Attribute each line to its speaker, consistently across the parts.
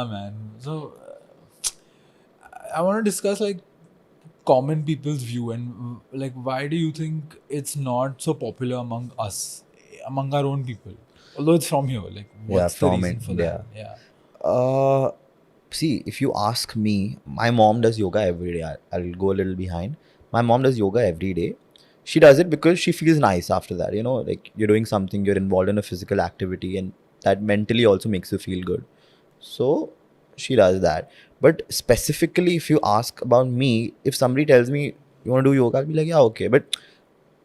Speaker 1: man. So I want to discuss like common people's view and like why do you think it's not so popular among us, among our own people? Although it's from here, like what's the
Speaker 2: from
Speaker 1: reason for
Speaker 2: India.
Speaker 1: that? Yeah.
Speaker 2: See, if you ask me, my mom does yoga every day. I'll go a little behind. My mom does yoga every day. She does it because she feels nice after that. You know, like you're doing something, you're involved in a physical activity, and that mentally also makes you feel good. So she does that. But specifically, if you ask about me, if somebody tells me you want to do yoga, I'll be like, yeah, okay. But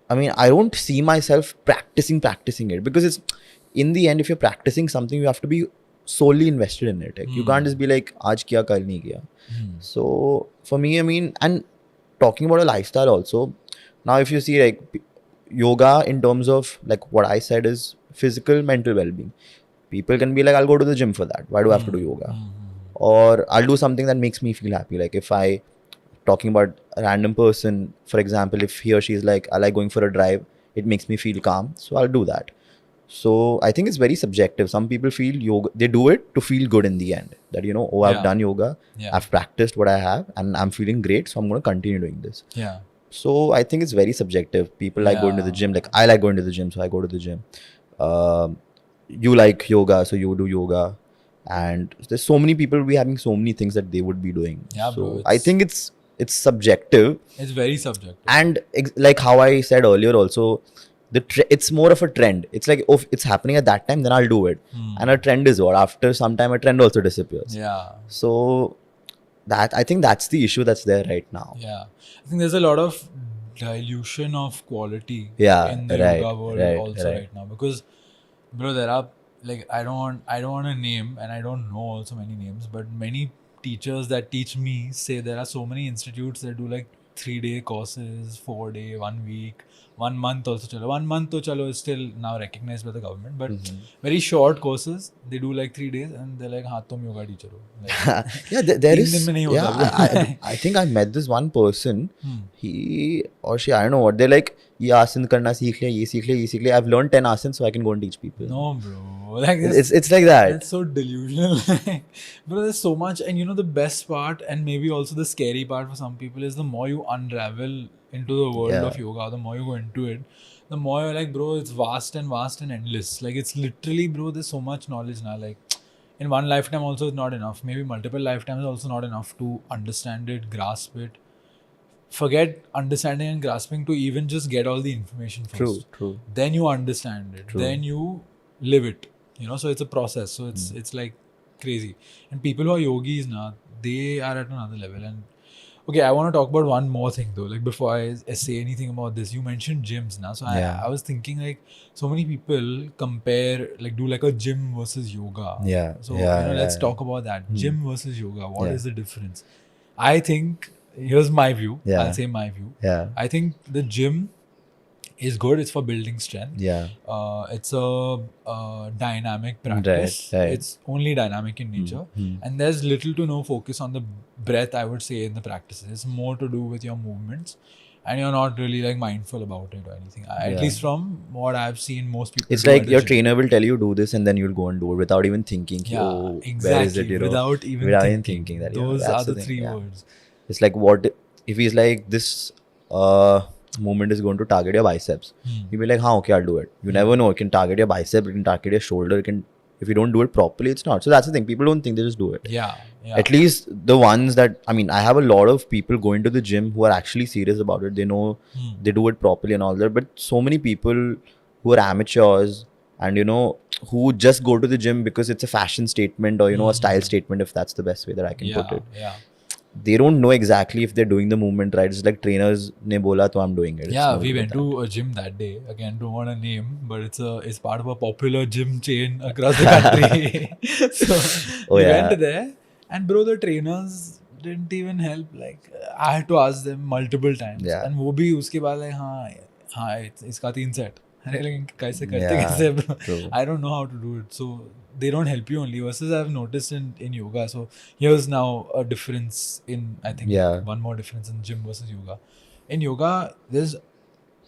Speaker 2: I mean, I don't see myself practicing it because it's in the end, if you're practicing something, you have to be solely invested in it. Like, you can't just be like, aaj kiya, kal nahi kiya. So for me, I mean, and talking about a lifestyle also, now if you see like yoga in terms of like what I said is physical, mental well-being. People can be like, I'll go to the gym for that. Why do I have to do yoga? Or I'll do something that makes me feel happy. Like if I talking about a random person, for example, if he or she is like, I like going for a drive, it makes me feel calm, so I'll do that. So I think it's very subjective. Some people feel yoga, they do it to feel good in the end. That, you know, oh, I've
Speaker 1: Yeah.
Speaker 2: done yoga,
Speaker 1: Yeah.
Speaker 2: I've practiced what I have, and I'm feeling great, so I'm going to continue doing this.
Speaker 1: Yeah.
Speaker 2: So I think it's very subjective. People like going to the gym. Like I like going to the gym, so I go to the gym. You like yoga, so you do yoga. And there's so many people will be having so many things that they would be doing.
Speaker 1: Yeah,
Speaker 2: so
Speaker 1: bro,
Speaker 2: I think it's subjective.
Speaker 1: It's very subjective.
Speaker 2: And like how I said earlier also, it's more of a trend. It's like, oh, if it's happening at that time, then I'll do it. And a trend is what? After some time, a trend also disappears.
Speaker 1: Yeah.
Speaker 2: So that, I think that's the issue that's there right now.
Speaker 1: Yeah. I think there's a lot of dilution of quality
Speaker 2: Yeah,
Speaker 1: in the
Speaker 2: right,
Speaker 1: yoga world
Speaker 2: right,
Speaker 1: also
Speaker 2: right.
Speaker 1: right now. Because bro, there are like I don't want to name, and I don't know also many names, but many teachers that teach me say there are so many institutes that do like 3-day courses, 4-day, 1 week, 1 month also chalo. 1 month to chalo is still now recognized by the government, but very short courses, they do like 3 days and they're like, हाँ तुम yoga teacher हो. Like,
Speaker 2: Yeah, there
Speaker 1: 3
Speaker 2: is.
Speaker 1: दिन में नहीं
Speaker 2: Yeah,
Speaker 1: होता, bro.
Speaker 2: I think I met this one person. He or she, I don't know what, they're like, ये आसन करना सीख ले, ये सीख ले, ये सीख ले. I've learned 10 asans, so I can go and teach people.
Speaker 1: No, bro. Like
Speaker 2: It's like that.
Speaker 1: That's so delusional. Bro, there's so much, and you know the best part, and maybe also the scary part for some people is the more you unravel into the world
Speaker 2: Yeah.
Speaker 1: of yoga, the more you go into it, the more you're like, bro, it's vast and endless. Like it's literally, bro, there's so much knowledge now. Like in one lifetime also it's not enough. Maybe multiple lifetimes also not enough to understand it, grasp it. Forget understanding and grasping to even just get all the information first.
Speaker 2: True.
Speaker 1: Then you understand it. Then you live it. You know, so it's a process. So it's like crazy. And people who are yogis now, they are at another level. And okay, I want to talk about one more thing though. Like before I say anything about this, you mentioned gyms now. So
Speaker 2: Yeah.
Speaker 1: I was thinking like so many people compare, like do like a gym versus yoga.
Speaker 2: Yeah.
Speaker 1: So
Speaker 2: Yeah,
Speaker 1: you know, let's
Speaker 2: yeah.
Speaker 1: talk about that. Gym versus yoga. What
Speaker 2: Yeah.
Speaker 1: is the difference? I think here's my view.
Speaker 2: Yeah.
Speaker 1: I'll say my view.
Speaker 2: Yeah.
Speaker 1: I think the gym is good. It's for building strength.
Speaker 2: Yeah.
Speaker 1: It's a dynamic practice.
Speaker 2: Right.
Speaker 1: It's only dynamic in nature. And there's little to no focus on the breath, I would say, in the practices. It's more to do with your movements. And you're not really like mindful about it or anything. At least from what I've seen, most people.
Speaker 2: It's
Speaker 1: do
Speaker 2: like
Speaker 1: at the
Speaker 2: your
Speaker 1: gym.
Speaker 2: trainer will tell you do this, and then you'll go and do it without even thinking.
Speaker 1: Yeah,
Speaker 2: oh,
Speaker 1: exactly.
Speaker 2: Where is it? You know,
Speaker 1: without even
Speaker 2: thinking that.
Speaker 1: Those
Speaker 2: that's
Speaker 1: are the
Speaker 2: thing,
Speaker 1: three
Speaker 2: yeah.
Speaker 1: words.
Speaker 2: It's like, what if he's like, this movement is going to target your biceps. You'll be like, okay, I'll do it. You never know. It can target your bicep, it can target your shoulder, it can, if you don't do it properly, it's not. So that's the thing. People don't think, they just do it.
Speaker 1: Yeah.
Speaker 2: At least the ones that, I mean, I have a lot of people going to the gym who are actually serious about it. They know they do it properly and all that. But so many people who are amateurs and, you know, who just go to the gym because it's a fashion statement or, you know, a style statement, if that's the best way that I can put it.
Speaker 1: Yeah.
Speaker 2: They don't know exactly if they're doing the movement right. It's like trainers ne bola, to I'm doing it.
Speaker 1: Yeah, we went to a gym that day. Again, don't want to name, but it's part of a popular gym chain across the country. So we went there, and bro, the trainers didn't even help. Like I had to ask them multiple times, and वो भी उसके बाद like हाँ इसका 3 set. अरे लेकिन कैसे करते कैसे bro? I don't know how to do it. So they don't help you only. Versus I've noticed in yoga. So here's now a difference in, I think, one more difference in gym versus yoga. In yoga, there's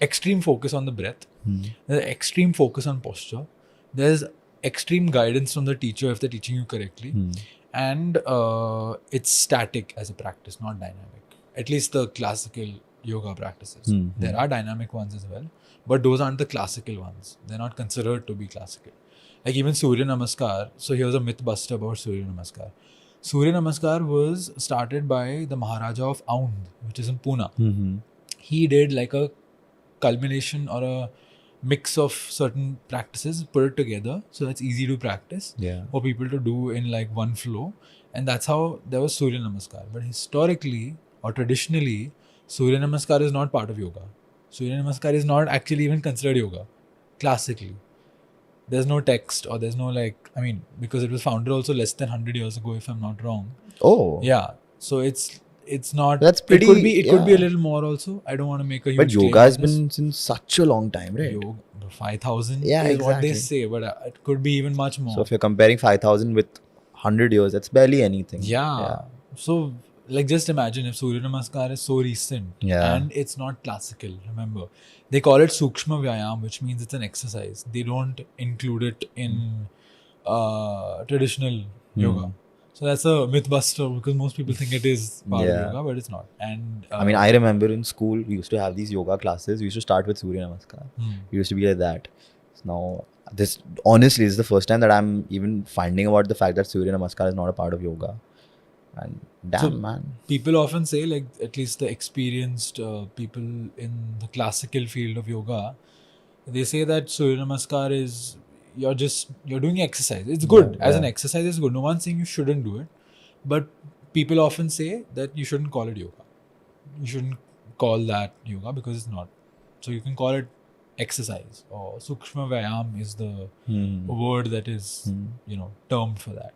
Speaker 1: extreme focus on the breath. There's extreme focus on posture. There's extreme guidance from the teacher if they're teaching you correctly. and it's static as a practice, not dynamic. At least the classical yoga practices. There are dynamic ones as well, but those aren't the classical ones. They're not considered to be classical. Like even Surya Namaskar. So here's a myth buster about Surya Namaskar. Surya Namaskar was started by the Maharaja of Aundh, which is in Pune. He did like a culmination or a mix of certain practices, put it together so that's easy to practice for people to do in like one flow, and that's how there was Surya Namaskar. But historically or traditionally, Surya Namaskar is not part of yoga. Surya Namaskar is not actually even considered yoga classically. There's no text or there's no like, I mean, because it was founded also less than 100 years ago if I'm not wrong. Yeah, so it's not,
Speaker 2: That's pretty,
Speaker 1: it could be a little more also. I don't want to make a huge
Speaker 2: but yoga
Speaker 1: claim
Speaker 2: has
Speaker 1: on this.
Speaker 2: been since such a long time, right?
Speaker 1: Yoga, 5,000
Speaker 2: Yeah,
Speaker 1: is what they
Speaker 2: exactly.
Speaker 1: say, but it could be even much more.
Speaker 2: So if you're comparing 5,000 with 100 years, that's barely anything.
Speaker 1: Yeah. So like just imagine if Surya Namaskar is so recent and it's not classical. Remember, they call it Sukshma Vyayam, which means it's an exercise. They don't include it in traditional yoga. So that's a myth buster because most people think it is part of yoga, but it's not. And
Speaker 2: I mean, I remember in school we used to have these yoga classes. We used to start with Surya Namaskar. We used to be like that. So now this honestly is the first time that I'm even finding about the fact that Surya Namaskar is not a part of yoga. And damn, man.
Speaker 1: People often say, like at least the experienced people in the classical field of yoga, they say that Surya Namaskar is you're doing exercise. It's good as an exercise. It's good. No one's saying you shouldn't do it, but people often say that you shouldn't call it yoga. You shouldn't call that yoga because it's not. So you can call it exercise, or Sukshma Vyayam is the word that is termed for that.